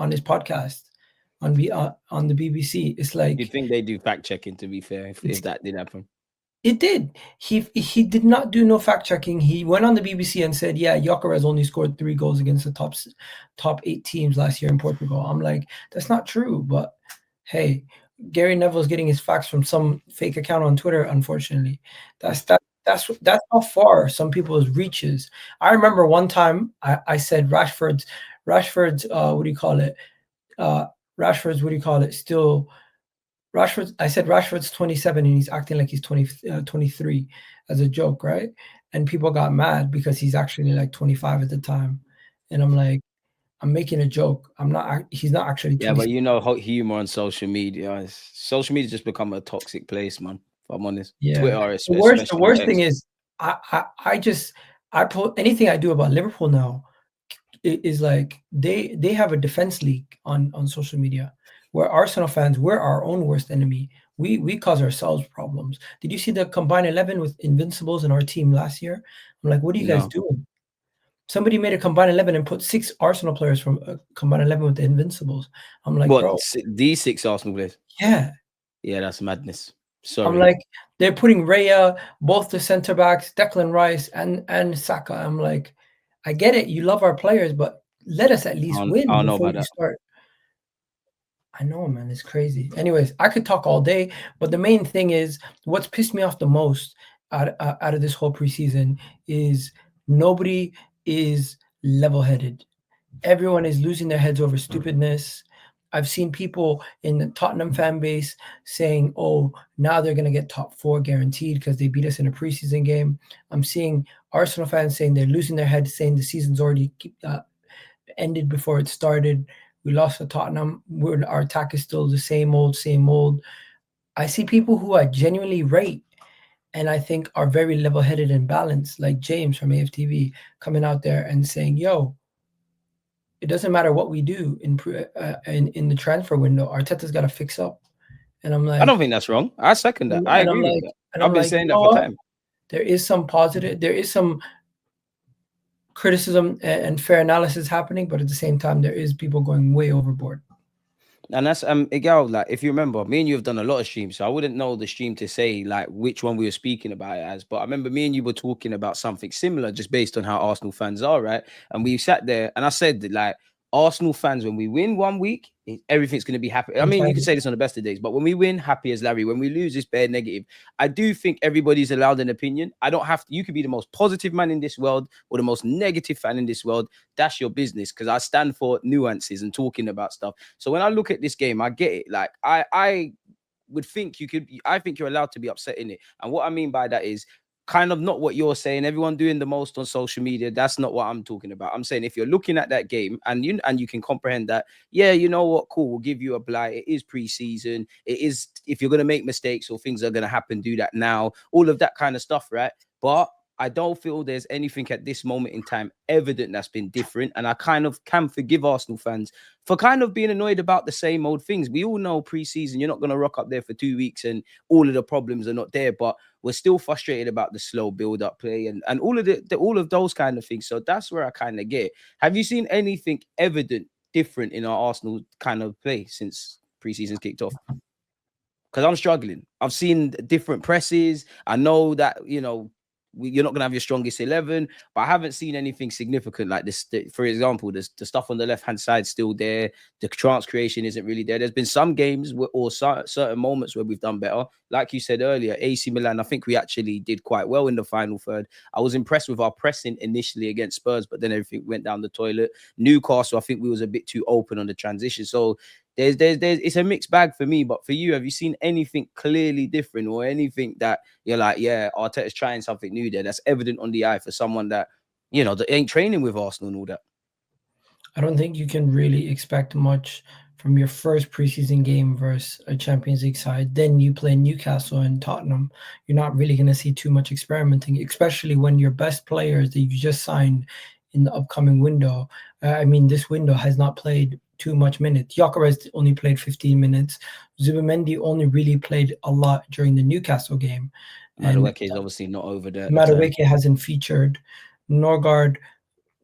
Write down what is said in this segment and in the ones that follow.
on his podcast on the BBC. It's like You'd think they do fact checking, to be fair, if that did happen. It did. He did not do no fact checking. He went on the BBC and said, "Yeah, Gyökeres only scored 3 goals against the top 8 teams last year in Portugal." I'm like, that's not true. But hey, Gary Neville's getting his facts from some fake account on Twitter. Unfortunately, that's how far some people's reaches. I remember one time I said Rashford's what do you call it? Rashford's what do you call it? Still. I said Rashford's 27 and he's acting like he's 23 as a joke, right? And people got mad because he's actually like 25 at the time. And I'm like, I'm making a joke. He's not actually 27. Yeah, but you know, humor on social media. Social media just become a toxic place, man. If I'm honest. Yeah. Twitter, the worst thing is I put anything I do about Liverpool now is like they have a defense league on social media. We're Arsenal fans. We're our own worst enemy. We cause ourselves problems. Did you see the combined 11 with Invincibles in our team last year? I'm like, what are you guys doing? Somebody made a combined 11 and put 6 Arsenal players from combined 11 with the Invincibles. I'm like, bro, these 6 Arsenal players? Yeah, that's madness. Sorry. I'm like, they're putting Raya, both the center backs, Declan Rice and Saka. I'm like, I get it. You love our players, but let us at least win before you start. I know, man, it's crazy. Anyways, I could talk all day, but the main thing is what's pissed me off the most out of this whole preseason is nobody is level-headed. Everyone is losing their heads over stupidness. I've seen people in the Tottenham fan base saying, oh, now they're going to get top 4 guaranteed because they beat us in a preseason game. I'm seeing Arsenal fans saying they're losing their heads, saying the season's already ended before it started. We lost to Tottenham. Our attack is still the same old. I see people who I genuinely rate and I think are very level-headed and balanced, like James from AFTV, coming out there and saying, yo, it doesn't matter what we do in the transfer window. Arteta's got to fix up. And I'm like, I don't think that's wrong. I second that. I agree with that. I've been saying that for time. There is some positive. There is some criticism and fair analysis happening, but at the same time, there is people going way overboard. And that's Egal, like if you remember, me and you have done a lot of streams, so I wouldn't know the stream to say like which one we were speaking about it as, but I remember me and you were talking about something similar just based on how Arsenal fans are, right? And we sat there and I said that like Arsenal fans, when we win one week, everything's going to be happy. I mean, you can say this on the best of days, but when we win, happy as Larry. When we lose, it's bare negative. I do think everybody's allowed an opinion. I don't have to. You could be the most positive man in this world or the most negative fan in this world. That's your business, because I stand for nuances and talking about stuff. So when I look at this game, I get it. Like I would think you could. I think you're allowed to be upset in it. And what I mean by that is kind of not what you're saying, everyone doing the most on social media. That's not what I'm talking about. I'm saying if you're looking at that game and you can comprehend that, yeah, you know what, cool, we'll give you a blight. It is preseason. It is, if you're going to make mistakes or things are going to happen, do that now. All of that kind of stuff, right? But I don't feel there's anything at this moment in time evident that's been different. And I kind of can forgive Arsenal fans for kind of being annoyed about the same old things. We all know preseason, you're not going to rock up there for 2 weeks and all of the problems are not there, but we're still frustrated about the slow build-up play and all of those kind of things. So that's where I kind of get. Have you seen anything evident different in our Arsenal kind of play since preseason's kicked off? Because I'm struggling. I've seen different presses. I know that, you know, you're not going to have your strongest 11, but I haven't seen anything significant like this. For example, the stuff on the left-hand side still there. The chance creation isn't really there. There's been some games or certain moments where we've done better. Like you said earlier, AC Milan, I think we actually did quite well in the final third. I was impressed with our pressing initially against Spurs, but then everything went down the toilet. Newcastle, I think we was a bit too open on the transition. So there's it's a mixed bag for me. But for you, have you seen anything clearly different or anything that you're like, yeah, Arteta's trying something new there that's evident on the eye for someone that, you know, that ain't training with Arsenal and all that? I don't think you can really expect much from your first preseason game versus a Champions League side. Then you play Newcastle and Tottenham. You're not really going to see too much experimenting, especially when your best players that you just signed in the upcoming window. I mean, this window has not played too much minutes. Gyökeres only played 15 minutes. Zubimendi only really played a lot during the Newcastle game. Madueke is obviously not over there. Madueke hasn't featured. Norgard,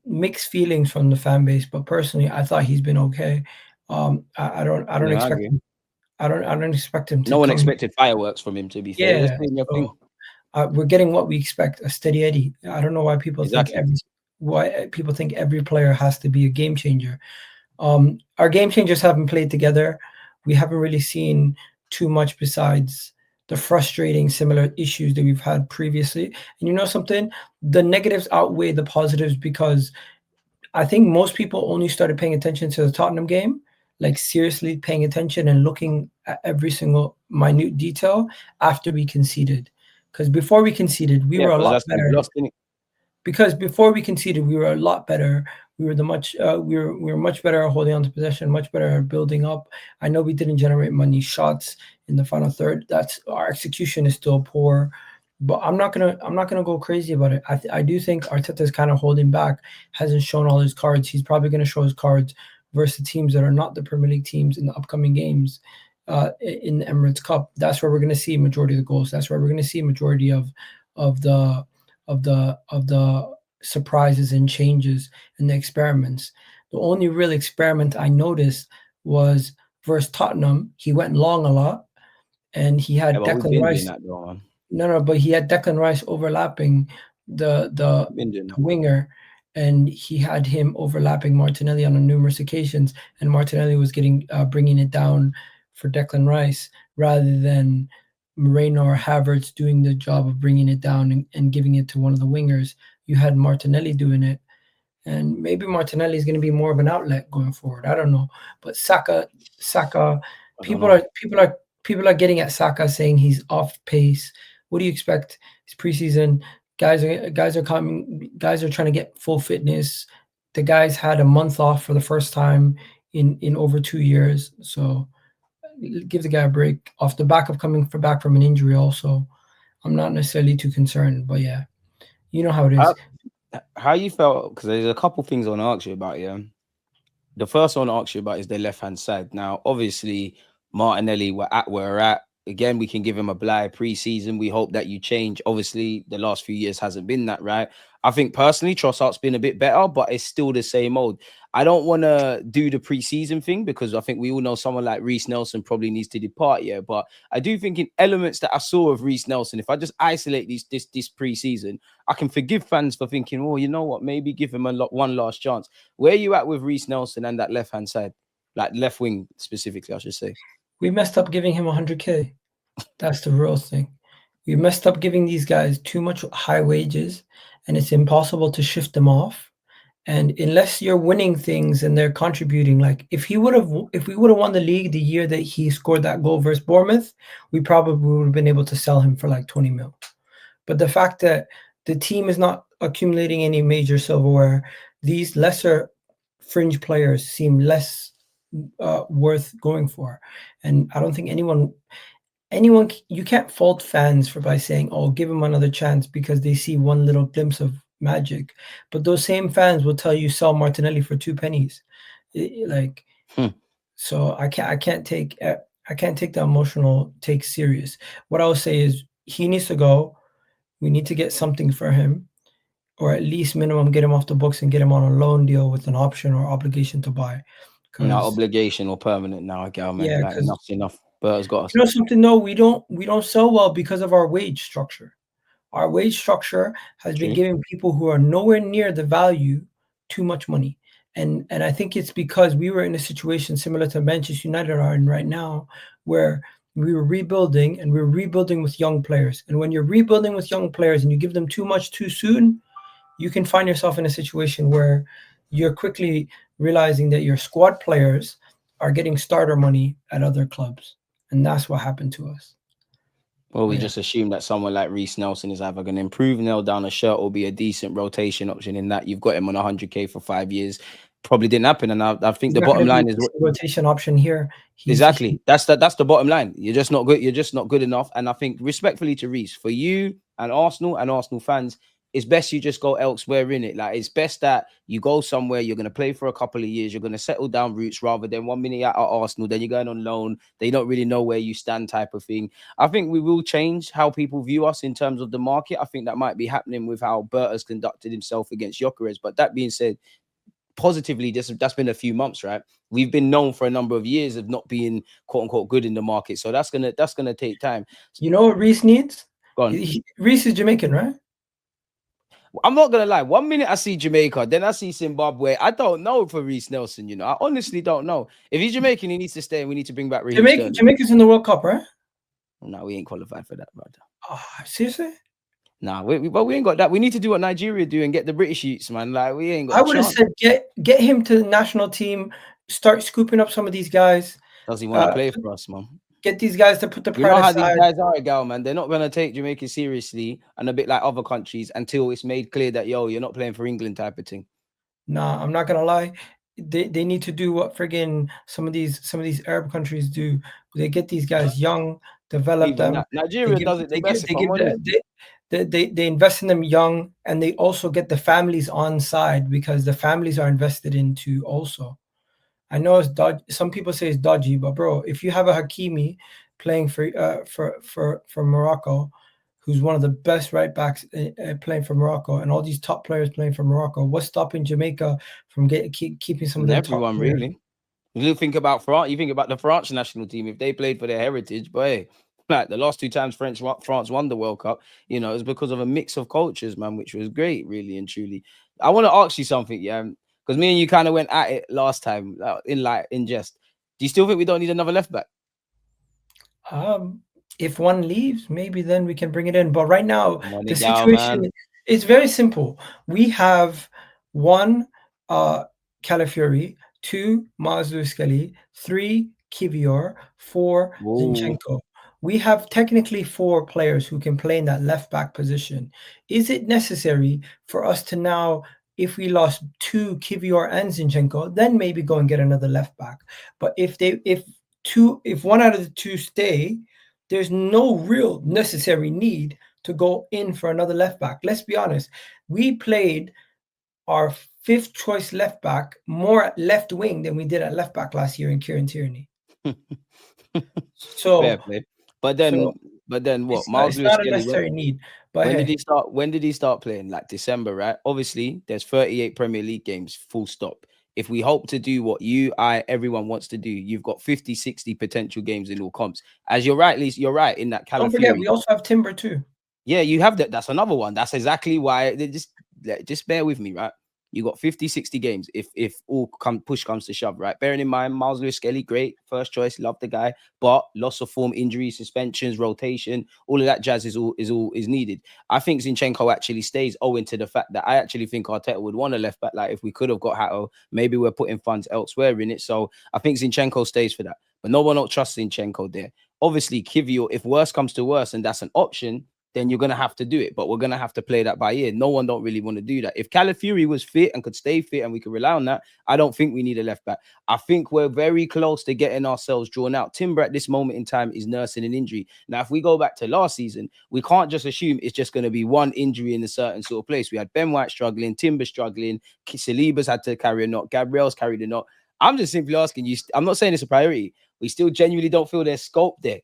mixed feelings from the fan base, but personally, I thought he's been okay. I don't Yeah, I expect agree. him. I don't expect him to No one come. expected fireworks from him, to be fair. Just Yeah, doing your thing. so we're getting what we expect, a steady Eddie. I don't know Exactly. why people think every player has to be a game changer. Our game changers haven't played together. We haven't really seen too much besides the frustrating similar issues that we've had previously. And you know something? The negatives outweigh the positives because I think most people only started paying attention to the Tottenham game, like seriously paying attention and looking at every single minute detail after we conceded. Because before we conceded, we Yeah, were a because lot that's when you better. lost, innit? Because before we conceded, we were a lot better. We were much better at holding on to possession, much better at building up. I know we didn't generate many shots in the final third. That's our execution is still poor, but I'm not gonna go crazy about it. I do think Arteta is kind of holding back, hasn't shown all his cards. He's probably gonna show his cards versus teams that are not the Premier League teams in the upcoming games. In the Emirates Cup, that's where we're going to see majority of the goals. That's where we're going to see majority of the of the surprises and changes and the experiments. The only real experiment I noticed was versus Tottenham. He went long a lot, and he Yeah, had but we've Declan been doing Rice. that though, man. No, but he had Declan Rice overlapping the We've been doing that. winger, and he had him overlapping Martinelli on numerous occasions, and Martinelli was getting bringing it down for Declan Rice rather than Moreno or Havertz doing the job of bringing it down and giving it to one of the wingers. You had Martinelli doing it, and maybe Martinelli is going to be more of an outlet going forward. I don't know, but Saka, I don't people know. are people are people are getting at Saka saying he's off pace. What do you expect? It's preseason. Guys are coming. Guys are trying to get full fitness. The guys had a month off for the first time in over 2 years. So give the guy a break off the back of coming for back from an injury. Also, I'm not necessarily too concerned, but yeah, you know how it is. How, how you felt? Because there's a couple things I want to ask you about. Yeah, the first one I want to ask you about is the left hand side. Now, obviously, Martinelli, we're at where we're at. Again, we can give him a blind preseason. We hope that you change. Obviously, the last few years hasn't been that, right? I think personally, Trossard's been a bit better, but it's still the same old. I don't want to do the preseason thing because I think we all know someone like Reiss Nelson probably needs to depart, yeah. But I do think in elements that I saw of Reiss Nelson, if I just isolate this preseason, I can forgive fans for thinking, oh, you know what, maybe give him one last chance. Where are you at with Reiss Nelson and that left hand side, like left wing specifically, I should say? We messed up giving him 100K. That's the real thing. We messed up giving these guys too much high wages, and it's impossible to shift them off. And unless you're winning things and they're contributing, like if we would have won the league the year that he scored that goal versus Bournemouth, we probably would have been able to sell him for like 20 mil. But the fact that the team is not accumulating any major silverware, these lesser fringe players seem less worth going for. And I don't think anyone you can't fault fans for by saying, "Oh, give him another chance," because they see one little glimpse of magic. But those same fans will tell you sell Martinelli for two pennies. Like, Hmm. so I can't take the emotional take serious. What I will say is he needs to go. We need to get something for him, or at least minimum get him off the books and get him on a loan deal with an option or obligation to buy. Not Because obligation or permanent now, okay, man. yeah, Like because enough's enough. Bert's got us. you know something though, we don't sell well because of our wage structure. Our wage structure has been True. giving people who are nowhere near the value too much money. And I think it's because we were in a situation similar to Manchester United are in right now, where we were rebuilding and we were rebuilding with young players. And when you're rebuilding with young players and you give them too much too soon, you can find yourself in a situation where you're quickly realizing that your squad players are getting starter money at other clubs. And that's what happened to us. Well, But we yeah, just assume that someone like Reiss Nelson is either going to improve, nail down a shirt, or be a decent rotation option. In that you've got him on 100K for 5 years, probably didn't happen. And I think he's the not going bottom to be line a is decent rotation option here. exactly that's the bottom line. You're just not good. You're just not good enough. And I think respectfully to Reiss, for you and Arsenal fans, it's best you just go elsewhere in it. Like it's best that you go somewhere. You're going to play for a couple of years. You're going to settle down roots rather than 1 minute you're at Arsenal, then you're going on loan. They don't really know where you stand, type of thing. I think we will change how people view us in terms of the market. I think that might be happening with how Bert has conducted himself against Gyökeres. But that being said, positively, that's been a few months, right? We've been known for a number of years of not being quote unquote good in the market, so that's gonna take time. You know what Reiss needs? Go on. Reiss is Jamaican, right? I'm not gonna lie. 1 minute I see Jamaica, then I see Zimbabwe. I don't know for Reiss Nelson. You know, I honestly don't know. If he's Jamaican, he needs to stay, and we need to bring back Raheem Sterling. Jamaica's in the World Cup, right? No, we ain't qualified for that, brother. Oh, seriously? Nah, we ain't got that. We need to do what Nigeria do and get the British youths, man. Like we ain't got. I would have said get him to the national team. Start scooping up some of these guys. Does he want to play for us, man? Get these guys to put the pride aside. You know how aside. these guys are, Egal, man. They're not gonna take Jamaica seriously and a bit like other countries until it's made clear that you're not playing for England type of thing. Nah, I'm not gonna lie. They need to do what friggin' some of these Arab countries do. They get these guys young, develop them. Nigeria does it the best. They invest in them young, and they also get the families on side because the families are invested into also. I know it's dodgy. Some people say it's dodgy, but bro, if you have a Hakimi playing for Morocco, who's one of the best right backs playing for Morocco, and all these top players playing for Morocco, what's stopping Jamaica from keeping some of their everyone top really? You think about France. You think about the French national team. If they played for their heritage, but hey, like the last 2 times France won the World Cup, you know, it's because of a mix of cultures, man, which was great, really and truly. I want to ask you something, yeah, because me and you kind of went at it last time, in jest. Do you still think we don't need another left back? If one leaves, maybe then we can bring it in. But right now, the situation is very simple. We have 1, Calafiori, 2, Mazzucchelli, 3, Kivior, 4, Zinchenko. We have technically 4 players who can play in that left back position. Is it necessary for us to now, if we lost 2, Kivior and Zinchenko, then maybe go and get another left back? But if 1 out of the 2 stay, there's no real necessary need to go in for another left back. Let's be honest. We played our 5th choice left back more at left wing than we did at left back last year in Kieran Tierney. So, fair play. But then what? It's not a necessary need. But when did he start playing? Like December, right? Obviously, there's 38 Premier League games, full stop. If we hope to do what everyone wants to do, you've got 50, 60 potential games in all comps. As you're right in that Calafiori. Don't forget, we also have Timber too. Yeah, you have that. That's another one. That's exactly why. Just bear with me, right? You got 50, 60 games if push comes to shove, right? Bearing in mind, Miles Lewis-Skelly, great, first choice, love the guy, but loss of form, injuries, suspensions, rotation, all of that jazz is needed. I think Zinchenko actually stays owing to the fact that I actually think Arteta would want a left back. Like if we could have got Hato, maybe we're putting funds elsewhere in it. So I think Zinchenko stays for that. But no one else trusts Zinchenko there. Obviously, Kivior, if worse comes to worse and that's an option, then you're going to have to do it. But we're going to have to play that by ear. No one don't really want to do that. If Calafiori was fit and could stay fit and we could rely on that, I don't think we need a left back. I think we're very close to getting ourselves drawn out. Timber at this moment in time is nursing an injury. Now, if we go back to last season, we can't just assume it's just going to be one injury in a certain sort of place. We had Ben White struggling, Timber struggling, Saliba's had to carry a knock, Gabriel's carried a knock. I'm just simply asking you, I'm not saying it's a priority. We still genuinely don't feel there's scope there.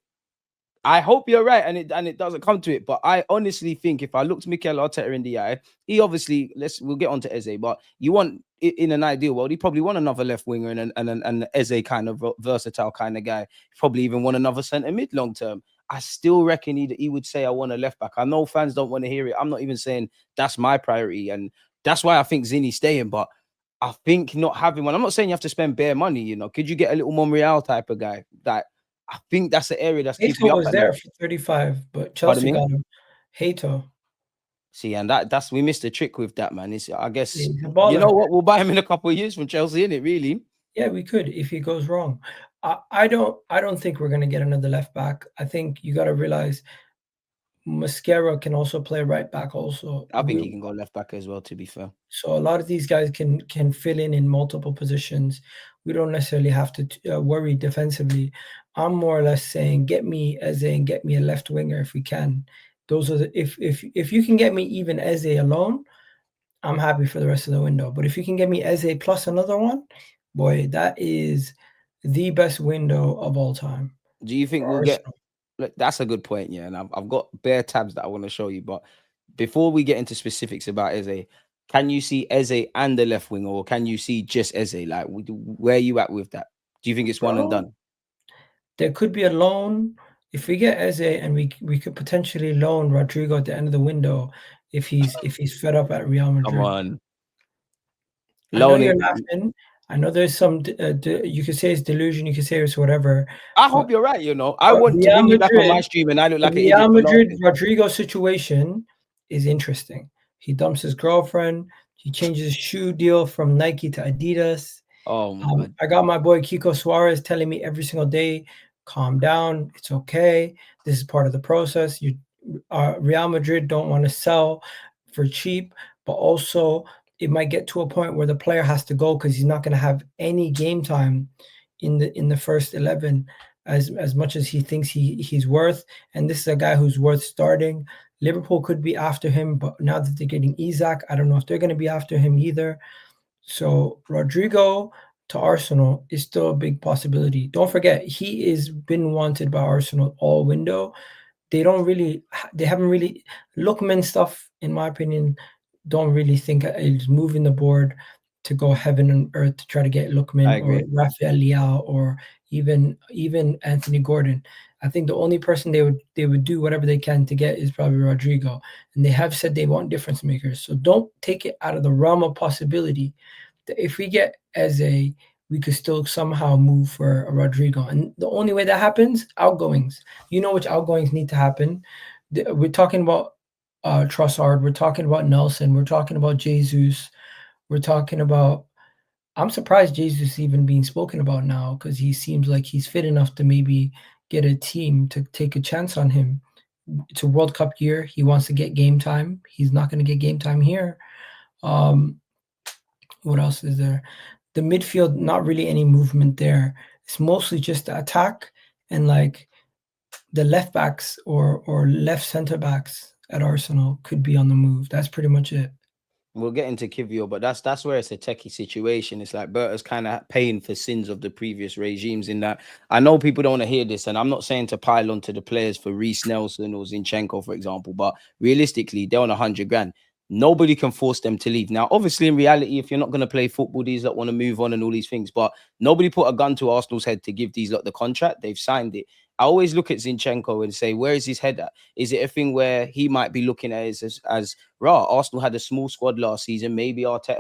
I hope you're right, and it doesn't come to it. But I honestly think if I looked Mikel Arteta in the eye, he obviously we'll get on to Eze, but you want in an ideal world, he probably want another left winger and an Eze kind of versatile kind of guy. Probably even want another centre mid long term. I still reckon he would say I want a left back. I know fans don't want to hear it. I'm not even saying that's my priority, and that's why I think Zinni's staying. But I think not having one. I'm not saying you have to spend bare money. You know, could you get a little Monreal type of guy that? I think that's the area that's keeping me up. Was there for 35, but Chelsea got him. Hato. See, and that's we missed a trick with that, man. I guess you know what, we'll buy him in a couple of years from Chelsea, innit? Really? Yeah, we could if he goes wrong. I don't think we're gonna get another left back. I think you got to realize Mascara can also play right back. Also, I think he can go left back as well. To be fair, so a lot of these guys can fill in multiple positions. We don't necessarily have to worry defensively. I'm more or less saying get me Eze and get me a left winger if we can. Those are if you can get me even Eze alone, I'm happy for the rest of the window. But if you can get me Eze plus another one, boy, that is the best window of all time. Do you think we'll get? Look, that's a good point, yeah. And I've got bare tabs that I want to show you, but before we get into specifics about Eze, Can you see Eze and the left wing, or can you see just Eze? Like, where are you at with that? Do you think it's one and Bro, done? there could be a loan. If we get Eze and we could potentially loan Rodrigo at the end of the window if he's fed up at Real Come Madrid. on, I know loan you're it. laughing. I know there's some you could say it's delusion, you could say it's whatever, I but hope you're right. I want to Real bring you back on my Madrid, stream, and I look the like an Real idiot for Madrid laughing. Rodrigo situation is interesting. He dumps his girlfriend. He changes his shoe deal from Nike to Adidas. Oh my. I got my boy Kiko Suarez telling me every single day, calm down, it's okay. This is part of the process. Real Madrid don't want to sell for cheap, but also it might get to a point where the player has to go because he's not going to have any game time in the first 11 as much as he thinks he's worth. And this is a guy who's worth starting. Liverpool could be after him, but now that they're getting Isak, I don't know if they're going to be after him either. So Rodrigo to Arsenal is still a big possibility. Don't forget, he is been wanted by Arsenal all window. They haven't really Lookman stuff, in my opinion, don't really think is moving the board to go heaven and earth to try to get I Lookman or agree. Rafael Leao or even Anthony Gordon. I think the only person they would do whatever they can to get is probably Rodrigo, and they have said they want difference makers. So don't take it out of the realm of possibility that if we get Eze, we could still somehow move for a Rodrigo. And the only way that happens, outgoings. You know which outgoings need to happen. We're talking about Trossard. We're talking about Nelson. We're talking about Jesus. We're talking about. I'm surprised Jesus is even being spoken about now because he seems like he's fit enough to maybe get a team to take a chance on him. It's a World Cup year. He wants to get game time. He's not going to get game time here. Um, what else is there? The midfield, not really any movement there. It's mostly just the attack and like the left backs or left center backs at Arsenal could be on the move. That's pretty much it. We'll get into Kivio, but that's where it's a techie situation. It's like Berta's kind of paying for sins of the previous regimes. In that, I know people don't want to hear this, and I'm not saying to pile onto the players for Reiss Nelson or Zinchenko, for example, but realistically, they're on 100 grand. Nobody can force them to leave. Now, obviously, in reality, if you're not going to play football, these that want to move on and all these things, but nobody put a gun to Arsenal's head to give these lot the contract. They've signed it. I always look at Zinchenko and say, where is his head at? Is it a thing where he might be looking at it as Arsenal had a small squad last season? Maybe Arteta